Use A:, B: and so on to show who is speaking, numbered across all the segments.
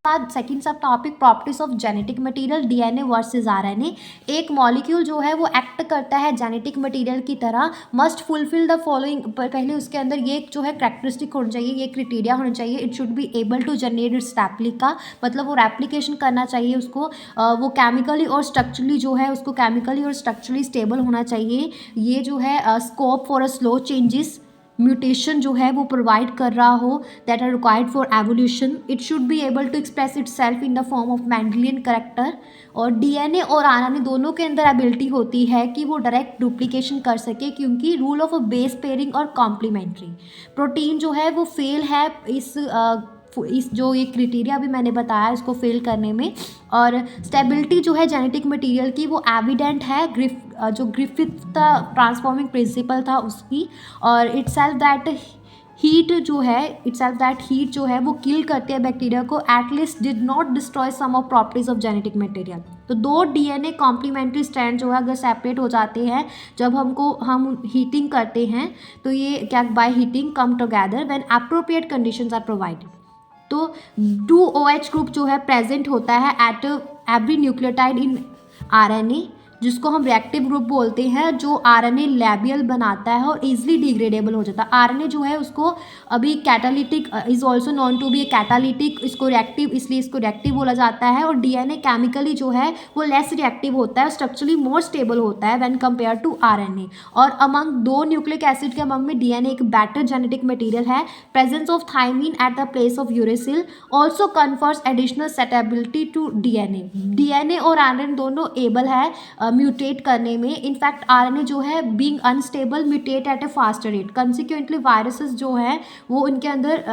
A: बाद सेकंड सब topic properties of genetic material, DNA versus RNA. एक मॉलिक्यूल जो है वो एक्ट करता है जेनेटिक मटेरियल की तरह, मस्ट फुलफिल द फॉलोइंग, पहले उसके अंदर ये जो है करैक्टरिस्टिक होनी चाहिए, ये क्राइटेरिया होना चाहिए। It should be able to generate its replica, मतलब वो रेप्लिकेशन करना चाहिए उसको, वो केमिकली और स्ट्रक्चरली जो है उसको केमिकली और स्ट्रक्चरली स्टेबल होना चाहिए। ये जो है scope for a slow changes, mutation जो है वो प्रोवाइड कर रहा हो, that are required for evolution. It should be able to express itself in the form of Mendelian character. और डीएनए और आरएनए दोनों के अंदर एबिलिटी होती है कि वो डायरेक्ट डुप्लीकेशन कर सके, क्योंकि rule of a base pairing और कॉम्प्लीमेंट्री। प्रोटीन जो है वो फेल है इस जो ये क्राइटेरिया भी मैंने बताया इसको फेल करने में। और स्टेबिलिटी जो है जेनेटिक मटेरियल की वो एविडेंट है जो ग्रिफिथ ट्रांसफॉर्मिंग प्रिंसिपल था उसकी। और इटसेल्फ दैट हीट जो है वो किल करते हैं बैक्टीरिया को, at least did not destroy some of properties of genetic material. तो दो डीएनए कॉम्प्लीमेंट्री स्ट्रैंड जो है अगर सेपरेट हो जाते हैं जब हम हीटिंग करते हैं, तो ये क्या by heating come together when appropriate conditions are provided. तो 2OH ग्रुप जो है प्रेजेंट होता है at every nucleotide in RNA, जिसको हम रिएक्टिव ग्रुप बोलते हैं, जो आरएनए लैबियल बनाता है और इजीली डिग्रेडेबल हो जाता है। आरएनए जो है उसको अभी catalytic is also known to be a catalytic, इसको रिएक्टिव, इसलिए इसको रिएक्टिव बोला जाता है। और डीएनए केमिकली जो है वो लेस रिएक्टिव होता है, स्ट्रक्चरली मोर स्टेबल होता है व्हेन कंपेयर टू आरएनए। और अमंग दो न्यूक्लिक एसिड के अमंग में डीएनए एक बेटर जेनेटिक मटेरियल है। Presence of thymine at the place of uracil also confers additional stability to DNA. DNA और आरएनए दोनों एबल है म्यूटेट करने में। इनफैक्ट आरएनए जो है being unstable mutate at a faster rate. Consequently viruses जो है वो उनके अंदर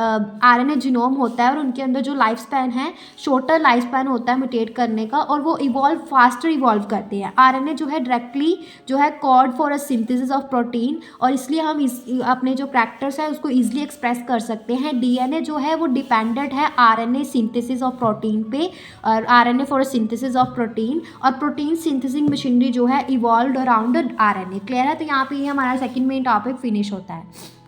A: आरएनए जीनोम होता है और उनके अंदर जो लाइफ स्पैन है, शॉर्टर लाइफ स्पैन होता है म्यूटेट करने का, और वो फास्टर इवॉल्व करते हैं। आरएनए जो है डायरेक्टली जो है code for a synthesis of protein, और इसलिए हम अपने जो कैरेक्टर्स है उसको ईजिली एक्सप्रेस कर सकते हैं। डीएनए जो है वो डिपेंडेंट है आरएनए सिंथेसिस ऑफ प्रोटीन पे, और RNA for synthesis of protein, और प्रोटीन सिंथेसिस मशीनरी जो है इवॉल्व अराउंड आरएनए। क्लियर है? तो यहाँ पे ये हमारा सेकंड मेन टॉपिक फिनिश होता है।